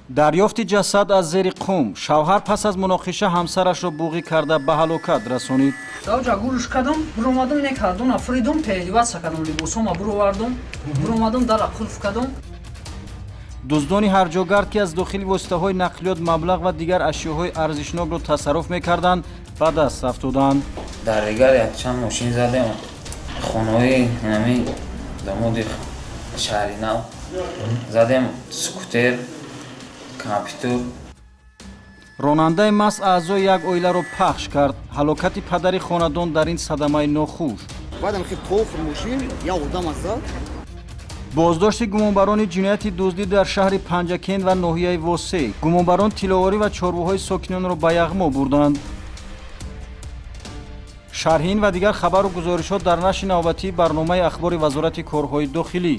дарёфти ҷасад аз зери қум. Шавҳар пас аз муноқиша ҳамсарашро буғӣ карда ба ҳалокат расонид. Давҷа гӯш кардам, буромадам некардам, афридам, пеҳливатса кардам, либосома буровардам, буромадам дара қулф кардам. дуздони ҳарҷогард ки аз дохили воситаҳои нақлиёт маблағ ва дигар ашёҳои арзишнокро тасарруф мекарданд, ба даст афтоданд. Дар дигар якчанд мошин задем, хонаҳои инами дамоди шаҳри нав задем, скутер, компютер. ронандаи маст аъзои як оиларо пахш кард. ҳалокати падари хонадон дар ин садамаи нохуш. баъдам ки тофр мошин я одам аст зад. боздошти гумонбарони ҷинояти дуздӣ дар шаҳри панҷакент ва ноҳияи восе. гумонбарон тиловарӣ ва чорвоҳои сокинонро ба яғмо бурданд. шарҳин ва дигар хабару гузоришот дар нашри навбатии барномаи ахбори вазорати корҳои дохилӣ.